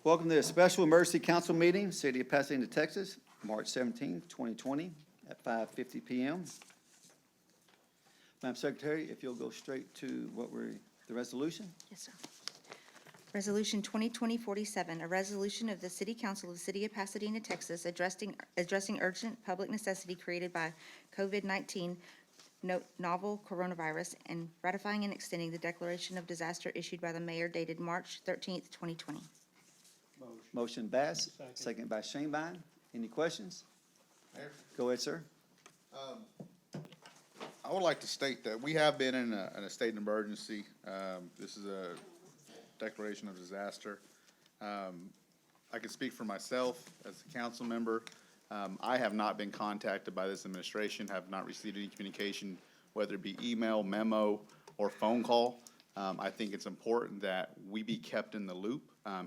Welcome to the Special Emergency Council Meeting, City of Pasadena, Texas, March 17, 2020, at 5:50 p.m. Madam Secretary, if you'll go straight to the resolution. Yes, sir. Resolution 2020-47, a resolution of the City Council of the City of Pasadena, Texas, addressing urgent public necessity created by COVID-19 novel coronavirus and ratifying and extending the declaration of disaster issued by the mayor dated March 13th, 2020. Motion Bass, second by Shanebine. Any questions? Mayor? Go ahead, sir. I would like to state that we have been in a state of emergency. This is a declaration of disaster. I can speak for myself as a council member. I have not been contacted by this administration, have not received any communication, whether it be email, memo, or phone call. I think it's important that we be kept in the loop.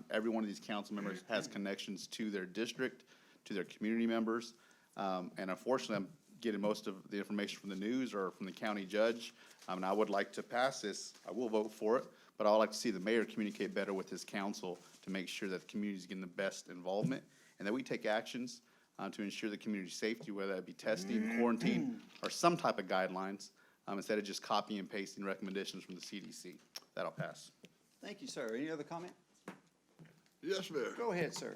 Every one of these council members has connections to their district, to their community members. And unfortunately, I'm getting most of the information from the news or from the county judge. And I would like to pass this. I will vote for it, but I would like to see the mayor communicate better with his council to make sure that the community is getting the best involvement and that we take actions to ensure the community safety, whether that be testing, quarantine, or some type of guidelines, instead of just copying and pasting recommendations from the CDC. That'll pass. Thank you, sir. Any other comment? Yes, Mayor. Go ahead, sir.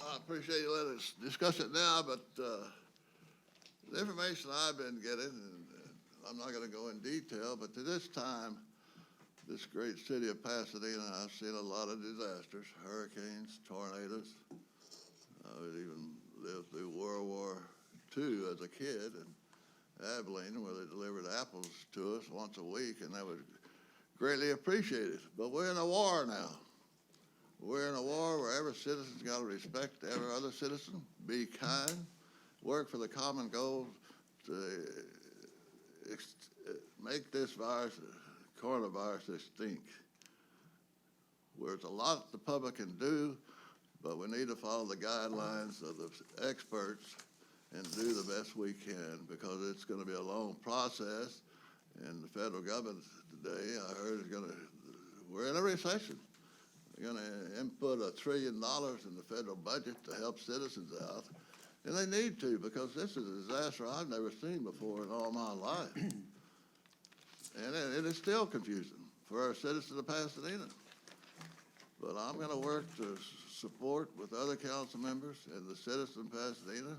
I appreciate you letting us discuss it now, but the information I've been getting, and I'm not going to go in detail, but to this time, this great city of Pasadena, I've seen a lot of disasters, hurricanes, tornadoes. I even lived through World War II as a kid in Abilene, where they delivered apples to us once a week, and that was greatly appreciated. But we're in a war now. We're in a war where every citizen's got to respect every other citizen, be kind, work for the common goal to make this virus, coronavirus, extinct. There's a lot the public can do, but we need to follow the guidelines of the experts and do the best we can, because it's going to be a long process. And the federal government today, I heard, we're in a recession. They're going to input $1 trillion in the federal budget to help citizens out. And they need to, because this is a disaster I've never seen before in all my life. And it is still confusing for our citizens of Pasadena. But I'm going to work to support with other council members and the citizens of Pasadena.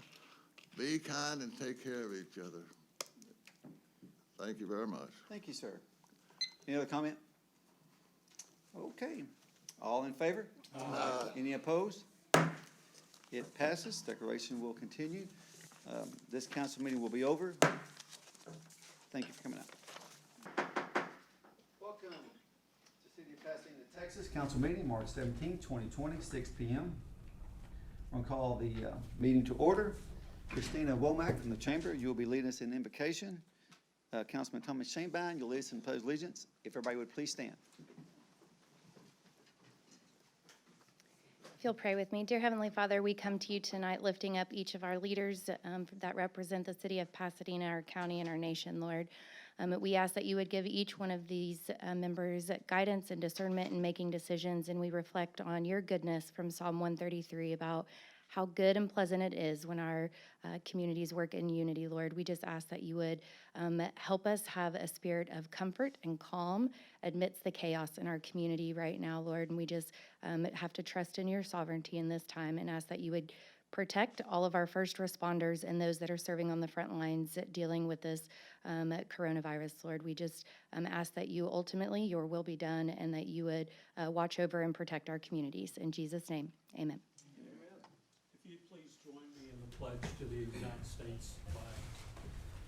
Be kind and take care of each other. Thank you very much. Thank you, sir. Any other comment? Okay. All in favor? Aye. Any opposed? It passes. Declaration will continue. This council meeting will be over. Thank you for coming out. Welcome to City of Pasadena, Texas. Council meeting, March 17, 2020, 6 p.m. I'm going to call the meeting to order. Christina Womack from the Chamber, you will be leading us in invocation. Councilman Thomas Shanebine, you'll lead us in pledge of allegiance. If everybody would please stand. If you'll pray with me. Dear Heavenly Father, we come to you tonight lifting up each of our leaders that represent the city of Pasadena, our county, and our nation, Lord. We ask that you would give each one of these members guidance and discernment in making decisions, and we reflect on your goodness from Psalm 133 about how good and pleasant it is when our communities work in unity, Lord. We just ask that you would help us have a spirit of comfort and calm amidst the chaos in our community right now, Lord. And we just have to trust in your sovereignty in this time and ask that you would protect all of our first responders and those that are serving on the front lines dealing with this coronavirus, Lord. We just ask that you ultimately, your will be done, and that you would watch over and protect our communities. In Jesus' name, amen. If you'd please join me in the pledge to the United States flag.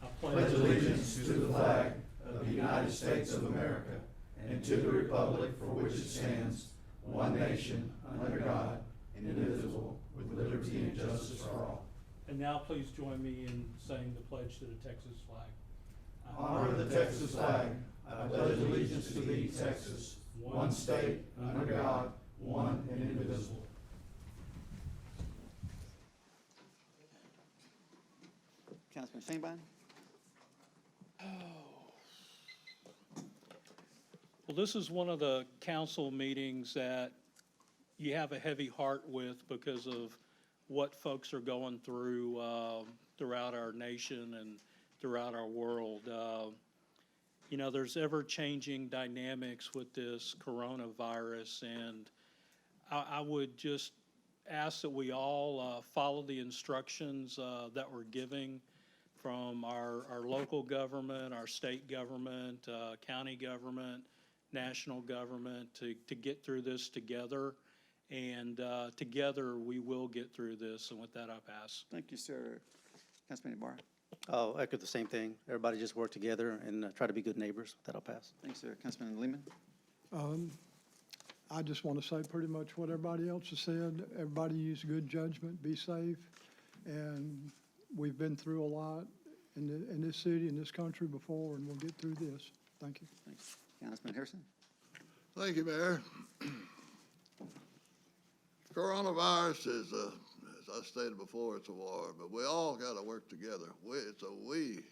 I pledge allegiance to the flag of the United States of America and to the republic for which it stands, one nation, under God, indivisible, with liberty and justice for all. And now please join me in saying the pledge to the Texas flag. Honor the Texas flag. I pledge allegiance to thee, Texas, one state, under God, one and indivisible. Councilman Shanebine. Well, this is one of the council meetings that you have a heavy heart with because of what folks are going through throughout our nation and throughout our world. You know, there's ever-changing dynamics with this coronavirus, and I would just ask that we all follow the instructions that we're giving from our local government, our state government, county government, national government to get through this together. And together we will get through this. And with that, I pass. Thank you, sir. Councilman Ibarra. I'll echo the same thing. Everybody just work together and try to be good neighbors. That'll pass. Thanks, sir. Councilman Lehman. I just want to say pretty much what everybody else has said. Everybody use good judgment, be safe, and we've been through a lot in this city, in this country before, and we'll get through this. Thank you. Thanks. Councilman Harrison. Thank you, Mayor. Coronavirus is, as I stated before, it's a war, but we all got to work together. It's a we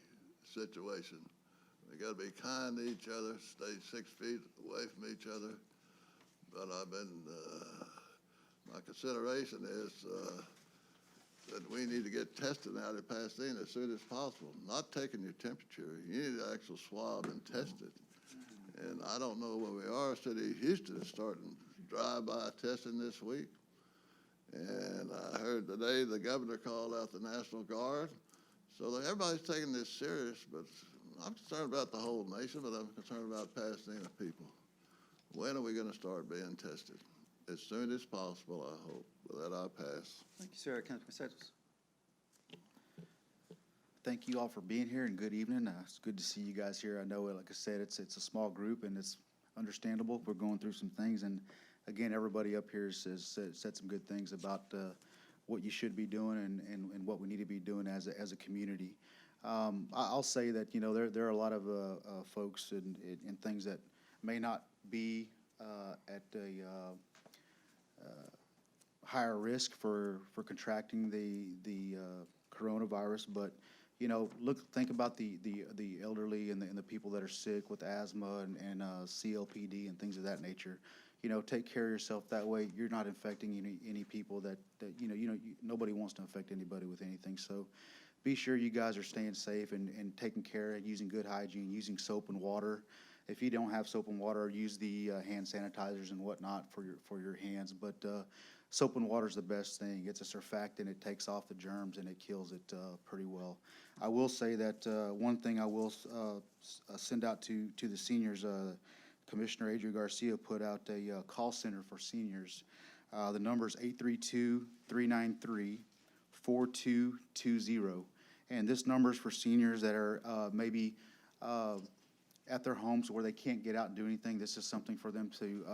situation. We got to be kind to each other, stay 6 feet away from each other. But my consideration is that we need to get tested out at Pasadena as soon as possible. Not taking your temperature. You need an actual swab and test it. And I don't know where we are. City of Houston is starting drive-by testing this week. And I heard today the governor called out the National Guard. So everybody's taking this serious, but I'm concerned about the whole nation, but I'm concerned about Pasadena people. When are we going to start being tested? As soon as possible, I hope. With that, I'll pass. Thank you, sir. Councilman Sedgwick. Thank you all for being here, and good evening. It's good to see you guys here. I know, like I said, it's a small group, and it's understandable. We're going through some things, and again, everybody up here has said some good things about what you should be doing and what we need to be doing as a community. I'll say that, you know, there are a lot of folks and things that may not be at a higher risk for contracting the coronavirus, but you know, think about the elderly and the people that are sick with asthma and COPD and things of that nature. You know, take care of yourself. That way, you're not infecting any people that nobody wants to infect anybody with anything. So, be sure you guys are staying safe and taking care of using good hygiene, using soap and water. If you don't have soap and water, use the hand sanitizers and whatnot for your hands. But soap and water is the best thing. It's a surfactant. It takes off the germs and it kills it pretty well. I will say that one thing I will send out to the seniors. Commissioner Adrian Garcia put out a call center for seniors. The number is 832-393-4220. And this number is for seniors that are maybe at their homes where they can't get out and do anything. This is something for them to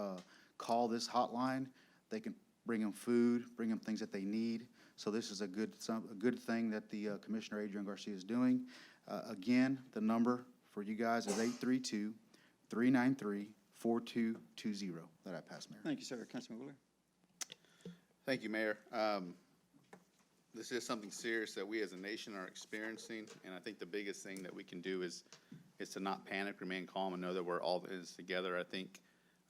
call this hotline. They can bring them food, bring them things that they need. So this is a good thing that the Commissioner Adrian Garcia is doing. Again, the number for you guys is 832-393-4220. That I pass, Mayor. Thank you, sir. Councilman Wheeler. Thank you, Mayor. This is something serious that we as a nation are experiencing, and I think the biggest thing that we can do is to not panic, remain calm, and know that we're all in this together. I think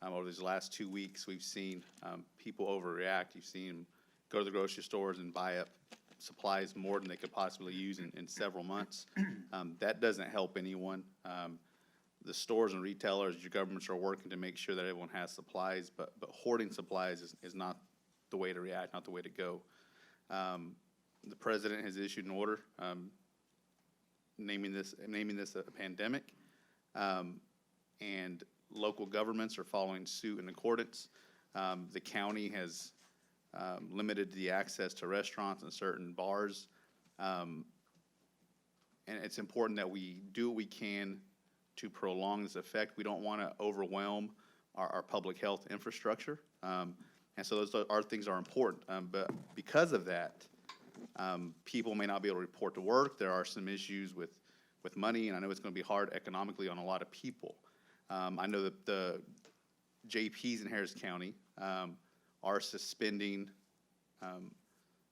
over these last 2 weeks, we've seen people overreact. You've seen them go to the grocery stores and buy up supplies more than they could possibly use in several months. That doesn't help anyone. The stores and retailers, your governments are working to make sure that everyone has supplies, but hoarding supplies is not the way to react, not the way to go. The president has issued an order naming this a pandemic, and local governments are following suit in accordance. The county has limited the access to restaurants and certain bars, and it's important that we do what we can to prolong this effect. We don't want to overwhelm our public health infrastructure, and so those things are important. But because of that, people may not be able to report to work. There are some issues with money, and I know it's going to be hard economically on a lot of people. I know that the JPs in Harris County are suspending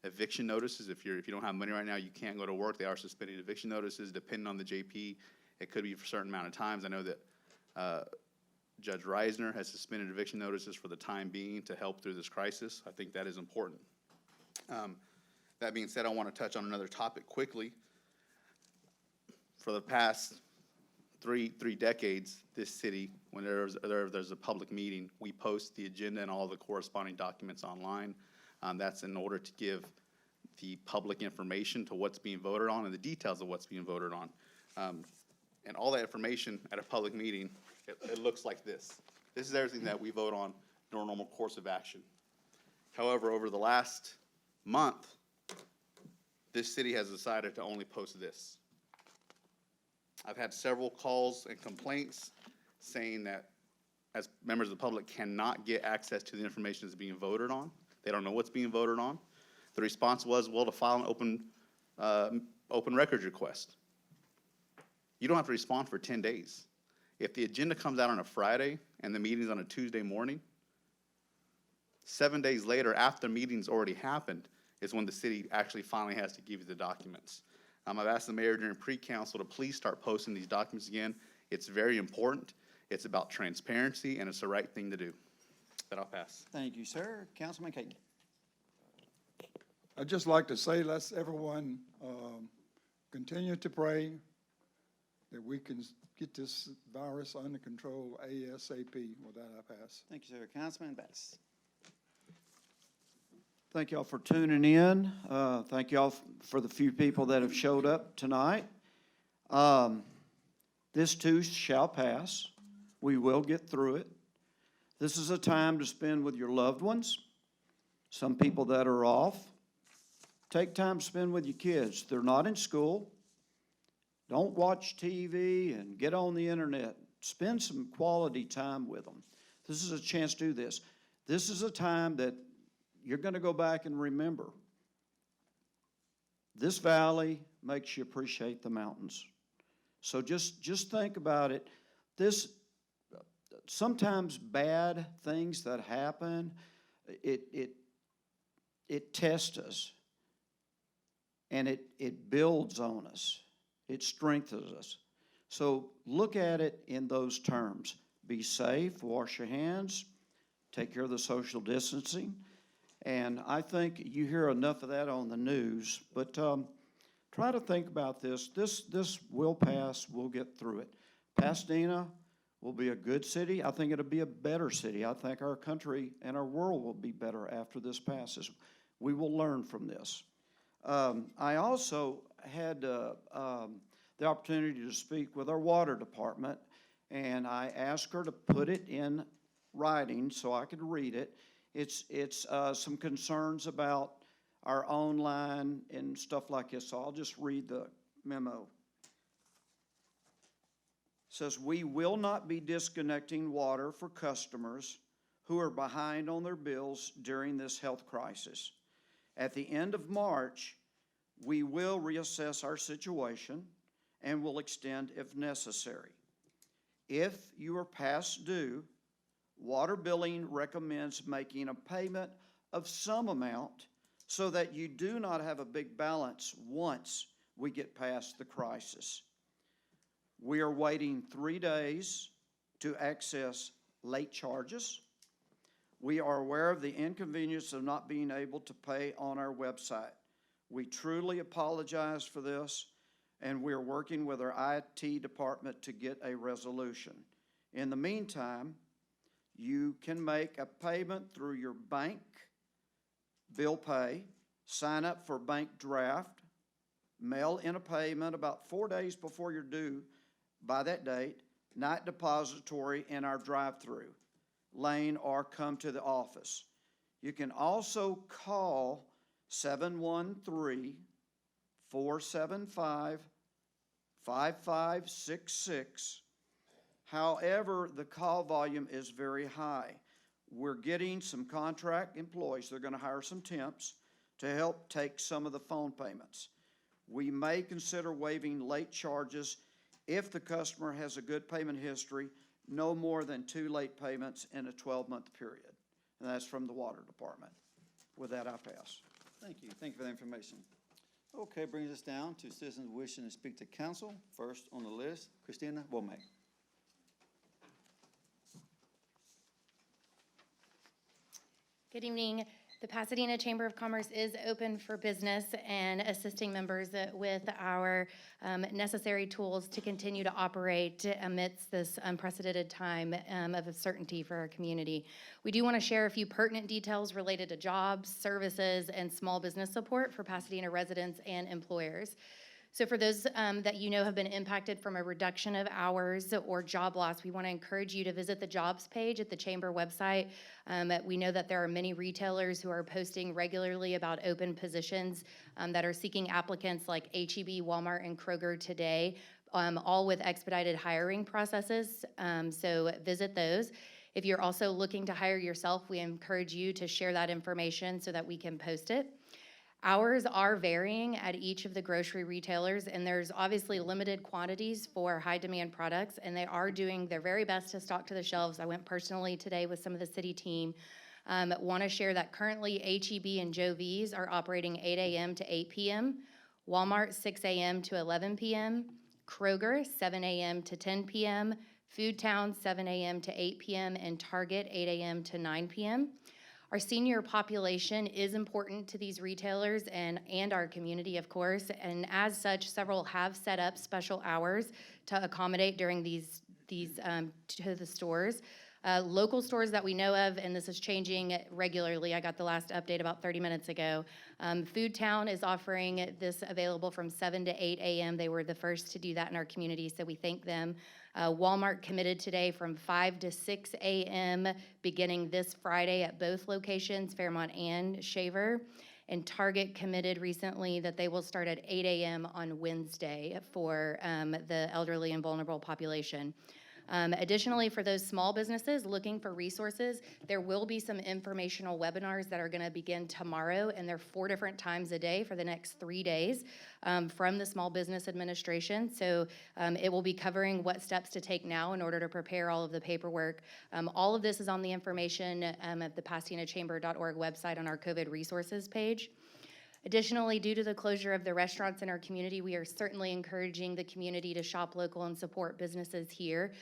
eviction notices. If you don't have money right now, you can't go to work. They are suspending eviction notices. Depending on the JP, it could be for a certain amount of times. I know that Judge Reisner has suspended eviction notices for the time being to help through this crisis. I think that is important. That being said, I want to touch on another topic quickly. For the past three decades, this city, when there's a public meeting, we post the agenda and all the corresponding documents online. That's in order to give the public information to what's being voted on and the details of what's being voted on. And all that information at a public meeting, it looks like this. This is everything that we vote on during normal course of action. However, over the last month, this city has decided to only post this. I've had several calls and complaints saying that as members of the public cannot get access to the information that's being voted on. They don't know what's being voted on. The response was, well, to file an open records request. You don't have to respond for 10 days. If the agenda comes out on a Friday and the meeting's on a Tuesday morning, 7 days later, after the meeting's already happened, is when the city actually finally has to give you the documents. I've asked the mayor during pre-council to please start posting these documents again. It's very important. It's about transparency, and it's the right thing to do. That I'll pass. Thank you, sir. Councilman Caton. I'd just like to say, let's everyone continue to pray that we can get this virus under control ASAP. With that, I pass. Thank you, sir. Councilman Bass. Thank y'all for tuning in. Thank y'all for the few people that have showed up tonight. This too shall pass. We will get through it. This is a time to spend with your loved ones. Some people that are off, take time to spend with your kids. They're not in school. Don't watch TV and get on the internet. Spend some quality time with them. This is a chance to do this. This is a time that you're going to go back and remember. This valley makes you appreciate the mountains. So just think about it. Sometimes bad things that happen, it tests us, and it builds on us. It strengthens us. So look at it in those terms. Be safe, wash your hands, take care of the social distancing. And I think you hear enough of that on the news, but try to think about this. This will pass. We'll get through it. Pasadena will be a good city. I think it'll be a better city. I think our country and our world will be better after this passes. We will learn from this. I also had the opportunity to speak with our water department, and I asked her to put it in writing so I could read it. It's some concerns about our own line and stuff like this, so I'll just read the memo. It says, we will not be disconnecting water for customers who are behind on their bills during this health crisis. At the end of March, we will reassess our situation and will extend if necessary. If you are past due, water billing recommends making a payment of some amount so that you do not have a big balance once we get past the crisis. We are waiting 3 days to access late charges. We are aware of the inconvenience of not being able to pay on our website. We truly apologize for this, and we're working with our IT department to get a resolution. In the meantime, you can make a payment through your bank, bill pay, sign up for bank draft, mail in a payment about 4 days before you're due by that date, night depository in our drive-through lane, or come to the office. You can also call 713-475-5566. However, the call volume is very high. We're getting some contract employees. They're going to hire some temps to help take some of the phone payments. We may consider waiving late charges if the customer has a good payment history, no more than 2 late payments in a 12-month period. And that's from the water department. With that, I pass. Thank you. Thank you for the information. Okay, brings us down to citizens wishing to speak to council. First on the list, Christina Womack. Good evening. The Pasadena Chamber of Commerce is open for business and assisting members with our necessary tools to continue to operate amidst this unprecedented time of uncertainty for our community. We do want to share a few pertinent details related to jobs, services, and small business support for Pasadena residents and employers. So for those that you know have been impacted from a reduction of hours or job loss, we want to encourage you to visit the jobs page at the Chamber website. We know that there are many retailers who are posting regularly about open positions that are seeking applicants like H-E-B, Walmart, and Kroger today, all with expedited hiring processes. So visit those. If you're also looking to hire yourself, we encourage you to share that information so that we can post it. Hours are varying at each of the grocery retailers, and there's obviously limited quantities for high-demand products, and they are doing their very best to stock to the shelves. I went personally today with some of the city team. Want to share that currently H-E-B and Joe V's are operating 8 a.m. to 8 p.m., Walmart 6 a.m. to 11 p.m., Kroger 7 a.m. to 10 p.m., Food Town 7 a.m. to 8 p.m., and Target 8 a.m. to 9 p.m. Our senior population is important to these retailers and our community, of course, and as such, several have set up special hours to accommodate during these to the stores. Local stores that we know of, and this is changing regularly, I got the last update about 30 minutes ago. Food Town is offering this available from 7 to 8 a.m. They were the first to do that in our community, so we thank them. Walmart committed today from 5 to 6 a.m. beginning this Friday at both locations, Fairmont and Shaver. And Target committed recently that they will start at 8 a.m. on Wednesday for the elderly and vulnerable population. Additionally, for those small businesses looking for resources, there will be some informational webinars that are going to begin tomorrow, and they're 4 different times a day for the next 3 days from the Small Business Administration. So it will be covering what steps to take now in order to prepare all of the paperwork. All of this is on the information at the PasadenaChamber.org website on our COVID resources page. Additionally, due to the closure of the restaurants in our community, we are certainly encouraging the community to shop local and support businesses here.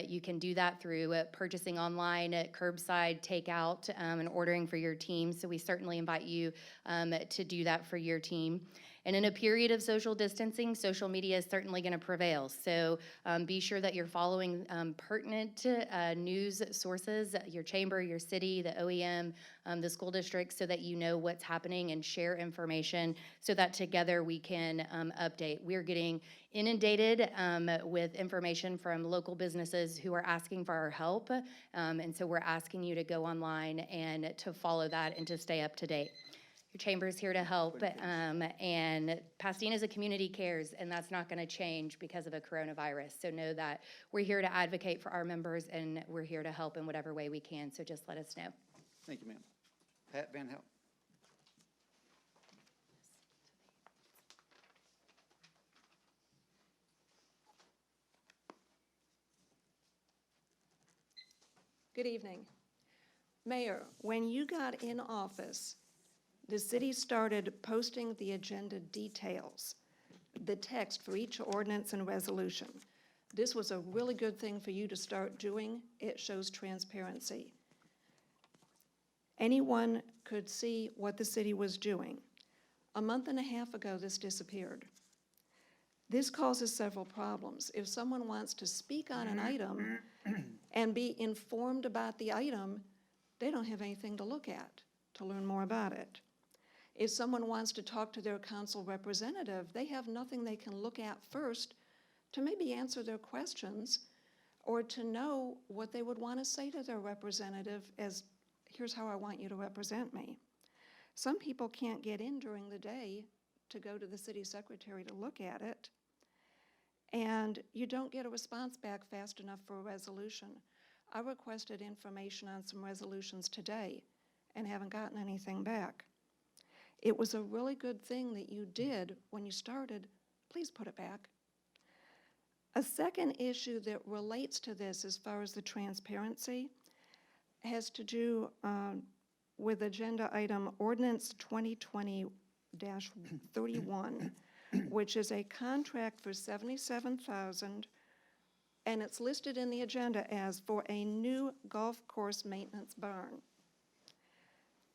You can do that through purchasing online, curbside, takeout, and ordering for your team. So we certainly invite you to do that for your team. And in a period of social distancing, social media is certainly going to prevail. So be sure that you're following pertinent news sources, your chamber, your city, the OEM, the school district, so that you know what's happening and share information so that together we can update. We're getting inundated with information from local businesses who are asking for our help. And so we're asking you to go online and to follow that and to stay up to date. Your chamber is here to help, and Pasadena as a community cares, and that's not going to change because of a coronavirus. So know that we're here to advocate for our members, and we're here to help in whatever way we can. So just let us know. Thank you, ma'am. Pat Van Hout. Good evening. Mayor, when you got in office, the city started posting the agenda details, the text for each ordinance and resolution. This was a really good thing for you to start doing. It shows transparency. Anyone could see what the city was doing. A month and a half ago, this disappeared. This causes several problems. If someone wants to speak on an item and be informed about the item, they don't have anything to look at to learn more about it. If someone wants to talk to their council representative, they have nothing they can look at first to maybe answer their questions or to know what they would want to say to their representative as, here's how I want you to represent me. Some people can't get in during the day to go to the city secretary to look at it, and you don't get a response back fast enough for a resolution. I requested information on some resolutions today and haven't gotten anything back. It was a really good thing that you did when you started. Please put it back. A second issue that relates to this as far as the transparency has to do with agenda item ordinance 2020-31, which is a contract for $77,000, and it's listed in the agenda as for a new golf course maintenance barn.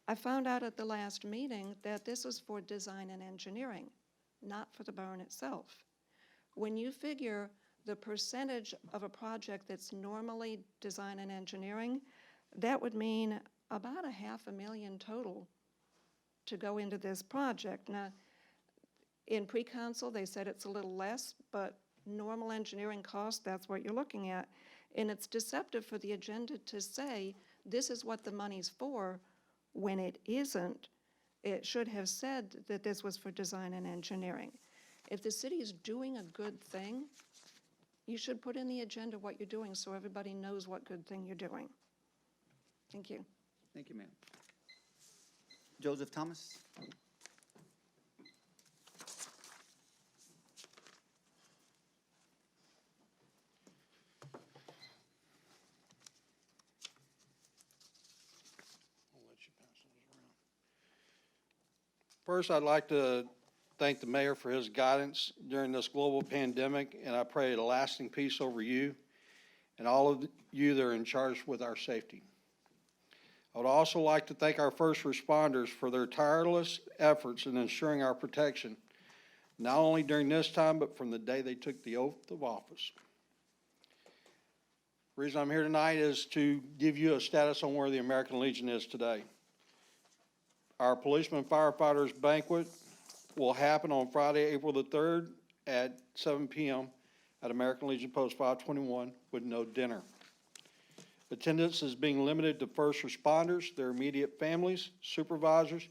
I found out at the last meeting that this was for design and engineering, not for the burn itself. When you figure the percentage of a project that's normally design and engineering, that would mean about $500,000 total to go into this project. Now, in pre-council, they said it's a little less, but normal engineering cost, that's what you're looking at. And it's deceptive for the agenda to say, this is what the money's for, when it isn't. It should have said that this was for design and engineering. If the city is doing a good thing, you should put in the agenda what you're doing so everybody knows what good thing you're doing. Thank you. Thank you, ma'am. Joseph Thomas? First, I'd like to thank the mayor for his guidance during this global pandemic, and I pray a lasting peace over you and all of you that are in charge with our safety. I would also like to thank our first responders for their tireless efforts in ensuring our protection, not only during this time, but from the day they took the oath of office. The reason I'm here tonight is to give you a status on where the American Legion is today. Our Policeman Firefighters Banquet will happen on Friday, April the 3rd at 7 p.m. at American Legion Post 521 with no dinner. Attendance is being limited to first responders, their immediate families, supervisors,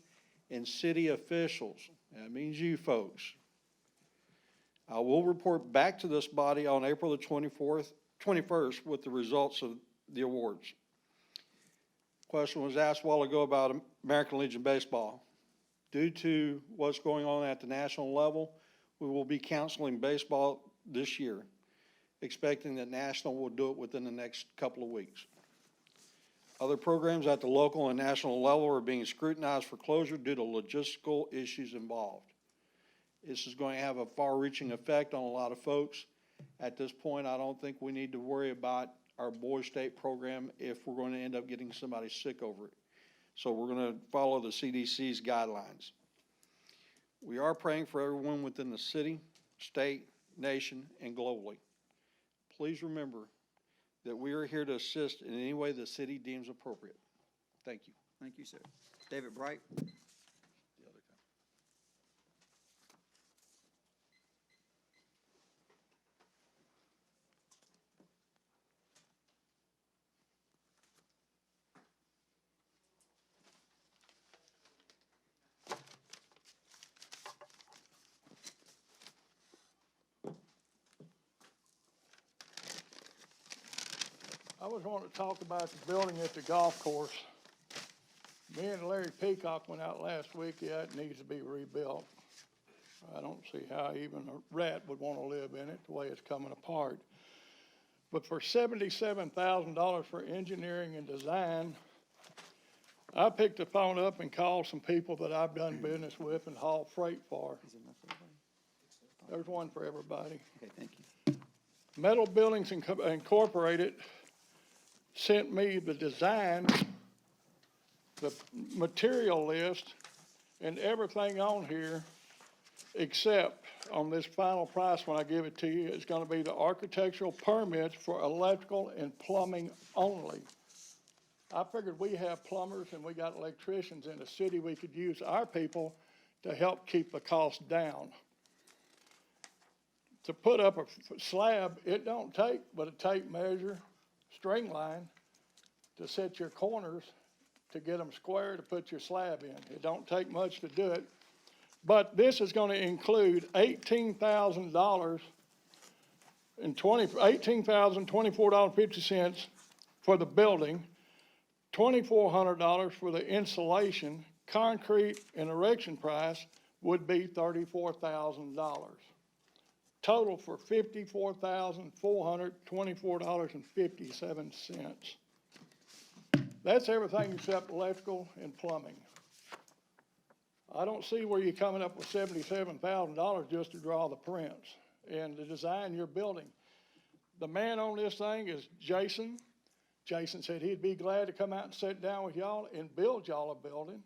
and city officials. That means you folks. I will report back to this body on April the 21st with the results of the awards. Question was asked a while ago about American Legion Baseball. Due to what's going on at the national level, we will be counseling baseball this year, expecting that national will do it within the next couple of weeks. Other programs at the local and national level are being scrutinized for closure due to logistical issues involved. This is going to have a far-reaching effect on a lot of folks. At this point, I don't think we need to worry about our Boys State program if we're going to end up getting somebody sick over it. So we're going to follow the CDC's guidelines. We are praying for everyone within the city, state, nation, and globally. Please remember that we are here to assist in any way the city deems appropriate. Thank you. Thank you, sir. David Bright? I was wanting to talk about the building at the golf course. Me and Larry Peacock went out last week. Yeah, it needs to be rebuilt. I don't see how even a rat would want to live in it, the way it's coming apart. But for $77,000 for engineering and design, I picked the phone up and called some people that I've done business with and hauled freight for. There's one for everybody. Okay, thank you. Metal Buildings Incorporated sent me the design, the material list, and everything on here, except on this final price when I give it to you, it's gonna be the architectural permits for electrical and plumbing only. I figured we have plumbers and we got electricians in the city, we could use our people to help keep the cost down. To put up a slab, it don't take but a tape measure, string line, to set your corners, to get them square, to put your slab in. It don't take much to do it. But this is gonna include $18,000 and $18,024.50 for the building, $2,400 for the insulation, concrete and erection price would be $34,000. Total for $54,424.57. That's everything except electrical and plumbing. I don't see where you're coming up with $77,000 just to draw the prints and to design your building. The man on this thing is Jason Jason said he'd be glad to come out and sit down with y'all and build y'all a building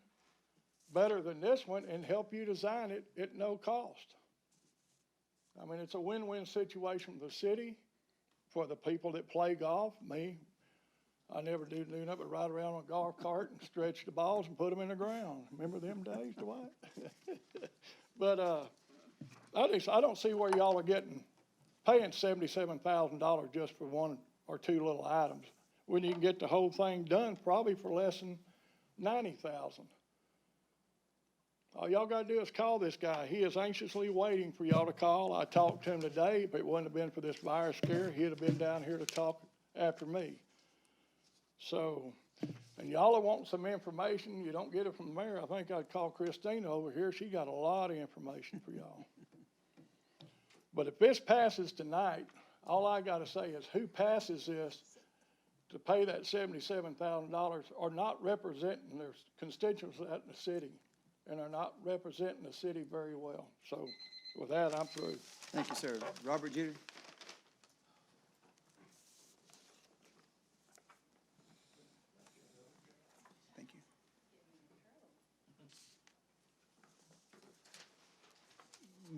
better than this one and help you design it at no cost. I mean, it's a win-win situation for the city, for the people that play golf, me. I never do nothing but ride around on a golf cart and stretch the balls and put them in the ground. Remember them days, Dwight? But I don't see where y'all are paying $77,000 just for one or two little items, when you can get the whole thing done probably for less than $90,000. All y'all gotta do is call this guy. He is anxiously waiting for y'all to call. I talked to him today. If it wouldn't have been for this virus scare, he'd have been down here to talk after me. So, and y'all are wanting some information. You don't get it from the mayor. I think I'd call Christina over here. She got a lot of information for y'all. But if this passes tonight, all I gotta say is who passes this to pay that $77,000 are not representing their constituents out in the city and are not representing the city very well. So with that, I'm through. Thank you, sir. Robert Jeter? Thank you.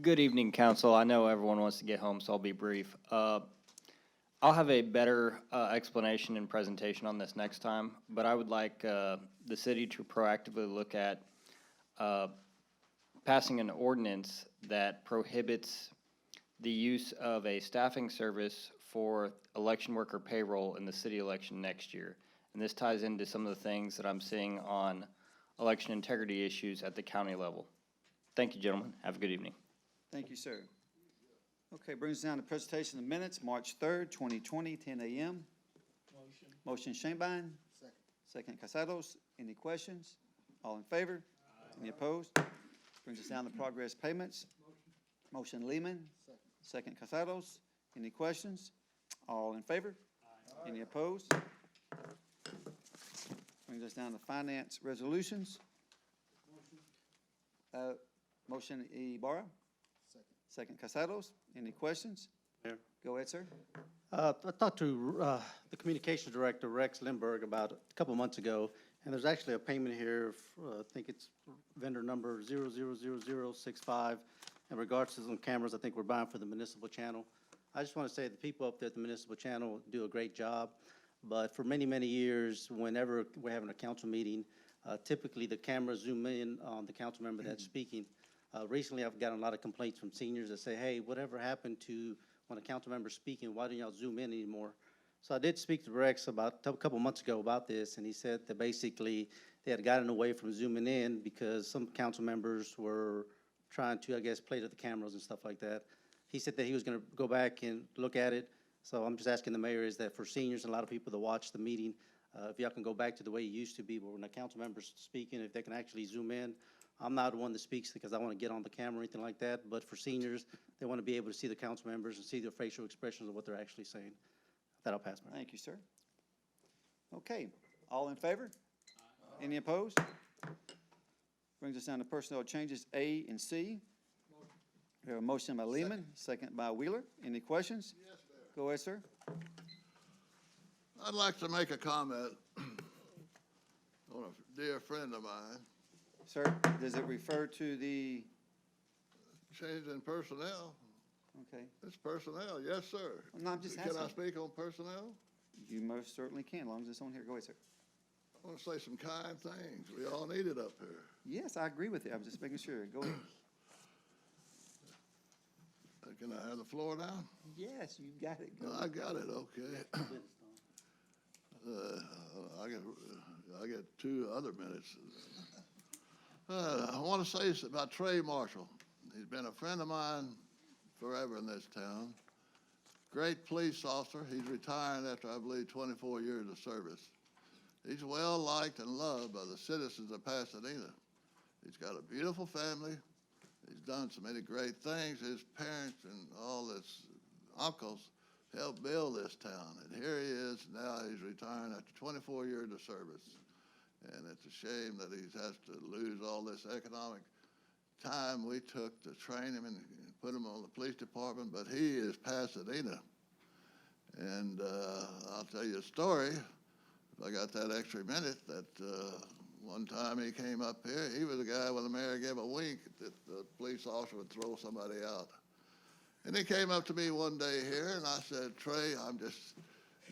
Good evening, council. I know everyone wants to get home, so I'll be brief. I'll have a better explanation and presentation on this next time, but I would like the city to proactively look at passing an ordinance that prohibits the use of a staffing service for election worker payroll in the city election next year. And this ties into some of the things that I'm seeing on election integrity issues at the county level. Thank you, gentlemen. Have a good evening. Thank you, sir. Okay, brings us down to presentation of minutes, March 3rd, 2020, 10 a.m. Motion Shanebine. Second Casados. Any questions? All in favor? Any opposed? Brings us down to progress payments. Motion Lehman. Second Casados. Any questions? All in favor? Any opposed? Brings us down to finance resolutions. Motion Ibarra. Second Casados. Any questions? Mayor. Go ahead, sir. I talked to the communications director, Rex Lindberg, about a couple months ago, and there's actually a payment here, I think it's vendor number 000065, in regards to some cameras I think we're buying for the municipal channel. I just want to say the people up there at the municipal channel do a great job, but for many, many years, whenever we're having a council meeting, typically the cameras zoom in on the council member that's speaking. Recently, I've gotten a lot of complaints from seniors that say, hey, whatever happened to when a council member's speaking, why don't y'all zoom in anymore? So I did speak to Rex about a couple months ago about this, and he said that basically they had gotten away from zooming in because some council members were trying to, I guess, play to the cameras and stuff like that. He said that he was going to go back and look at it. So I'm just asking the mayor, is that for seniors and a lot of people that watch the meeting, if y'all can go back to the way it used to be, where when a council member's speaking, if they can actually zoom in. I'm not the one that speaks because I want to get on the camera or anything like that, but for seniors, they want to be able to see the council members and see their facial expressions of what they're actually saying. That'll pass, Mayor. Thank you, sir. Okay, all in favor? Any opposed? Brings us down to personnel changes A and C. We have a motion by Lehman, second by Wheeler. Any questions? Yes, Mayor. Go ahead, sir. I'd like to make a comment on a dear friend of mine. Sir, does it refer to the, Change in personnel. okay, It's personnel, yes, sir. no, I'm just Can I asking. speak on personnel? You most certainly can, as long as it's on here. Go ahead, sir. I want to say some kind things. We all need it up here. Yes, I agree with you. I'm just making sure. Go ahead. Can I have the floor now? Yes, you got it. Go I got it, okay. I got 2 other minutes. I want to say this about Trey Marshall. He's been a friend of mine forever in this town. Great police officer. He's retiring after, I believe, 24 years of service. He's well liked and loved by the citizens of Pasadena. He's got a beautiful family. He's done so many great things. His parents and all his uncles helped build this town. And here he is, now he's retiring after 24 years of service. And it's a shame that he has to lose all this economic time we took to train him and put him on the police department, but he is Pasadena. And I'll tell you a story. if I got that extra minute, that, one time he came up here, he was the guy when the mayor gave a wink that the police officer would throw somebody out. And he came up to me one day here, and I said, Trey, I'm just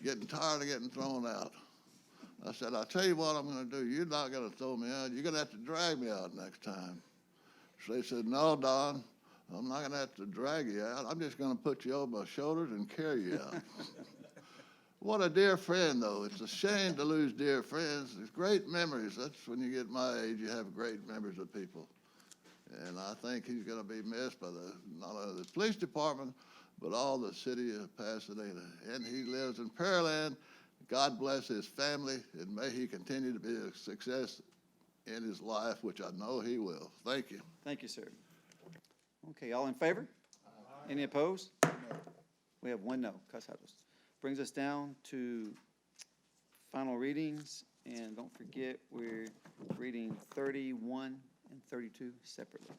getting tired of getting thrown out. I said, I'll tell you what I'm gonna do. You're not gonna throw me out. You're gonna have to drag me out next time. So they said, no, Don, I'm not gonna have to drag you out. I'm just gonna put you on my shoulders and carry you out. What a dear friend, though. It's a shame to lose dear friends. There's great memories. That's when you get my age, you have great memories of people. And I think he's gonna be missed by not only the police department, but all the city of Pasadena. And he lives in Pearland. God bless his family, and may he continue to be a success in his life, which I know he will. Thank you. Thank you, sir. Okay, all in favor? Any opposed? We have one no. Casados. Brings us down to final readings, and don't forget, we're reading 31 and 32 separately.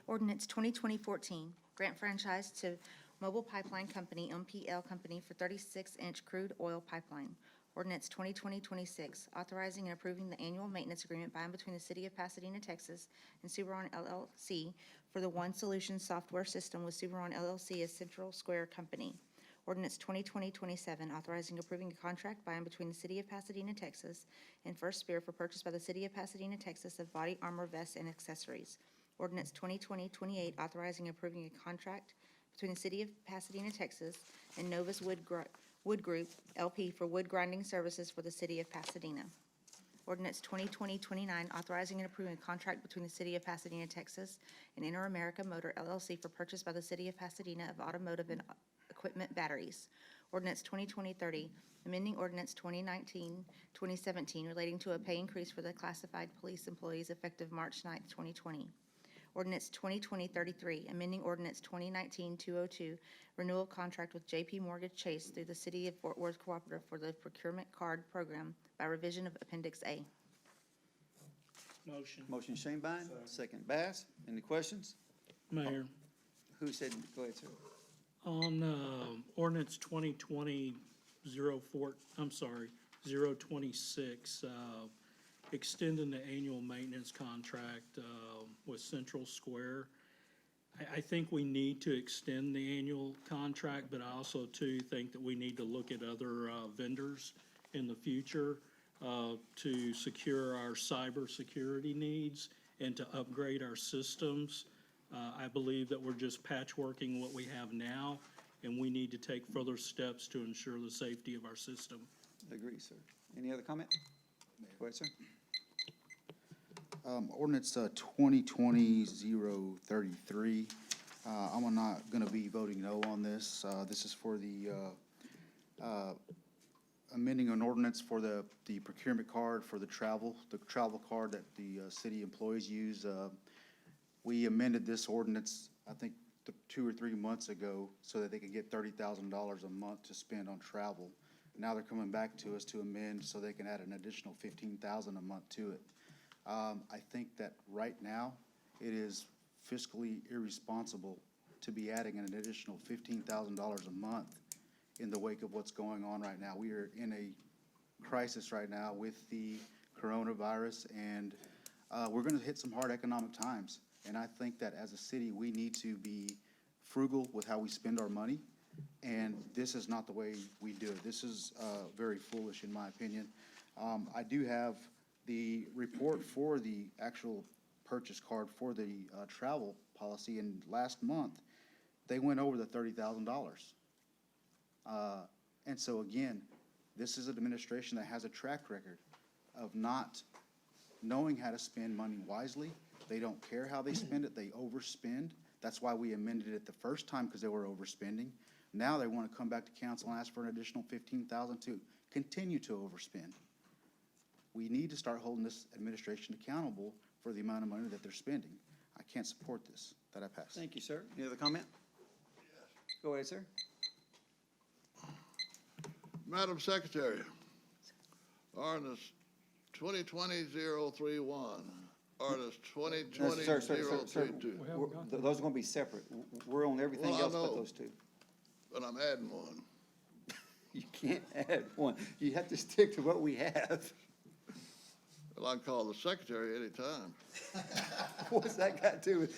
Ordinance 2020-14, grant franchise to Mobile Pipeline Company, MPL Company, for 36-inch crude oil pipeline. Ordinance 2020-26, authorizing and approving the annual maintenance agreement by and between the City of Pasadena, Texas, and Suberon LLC for the One Solution software system with Suberon LLC as Central Square Company. Ordinance 2020-27, authorizing and approving a contract by and between the City of Pasadena, Texas, and First Spear for purchase by the City of Pasadena, Texas, of body armor vests and accessories. Ordinance 2020-28, authorizing and approving a contract between the City of Pasadena, Texas, and Novus Wood Group, LP, for wood grinding services for the City of Pasadena. Ordinance 2020-29, authorizing and approving a contract between the City of Pasadena, Texas, and Inter-America Motor, LLC, for purchase by the City of Pasadena of automotive and equipment batteries. Ordinance 2020-30, amending Ordinance 2019-2017, relating to a pay increase for the classified police employees effective March 9th, 2020. Ordinance 2020-33, amending Ordinance 2019-202, renewal contract with JP Mortgage Chase through the City of Fort Worth Cooperative for the procurement card program by revision of Appendix A. Motion. Motion Shanebine, second Bass. Any questions? Mayor, Who said, go ahead, sir. on ordinance 2020-026, extending the annual maintenance contract with Central Square. I think we need to extend the annual contract, but I also too think that we need to look at other vendors in the future to secure our cybersecurity needs and to upgrade our systems. I believe that we're just patchworking what we have now, and we need to take further steps to ensure the safety of our system. Agree, sir. Any other comment? Go ahead, sir. Ordinance 2020-033. I'm not going to be voting no on this. This is for the amending an ordinance for the procurement card for the travel card that the city employees use. We amended this ordinance, I think, 2 or 3 months ago so that they could get $30,000 a month to spend on travel. Now they're coming back to us to amend so they can add an additional $15,000 a month to it. I think that right now it is fiscally irresponsible to be adding an additional $15,000 a month in the wake of what's going on right now. We are in a crisis right now with the coronavirus, and we're going to hit some hard economic times. And I think that as a city, we need to be frugal with how we spend our money, and this is not the way we do it. This is very foolish, in my opinion. I do have the report for the actual purchase card for the travel policy, and last month, they went over the $30,000. And so again, this is an administration that has a track record of not knowing how to spend money wisely. They don't care how they spend it, they overspend. That's why we amended it the first time, because they were overspending. Now they want to come back to council and ask for an additional $15,000 to continue to overspend. We need to start holding this administration accountable for the amount of money that they're spending. I can't support this. That I pass. Thank you, sir. Any other comment? Go ahead, sir. Madam Secretary, ordinance 2020-031, ordinance No, 2020 sir, sir, sir, sir, 032. those are gonna be separate. We're on everything Well, I else but know. those two. But I'm adding one. You can't add one. You have to stick to what we have. Well, I can call the secretary anytime. What's that got to do with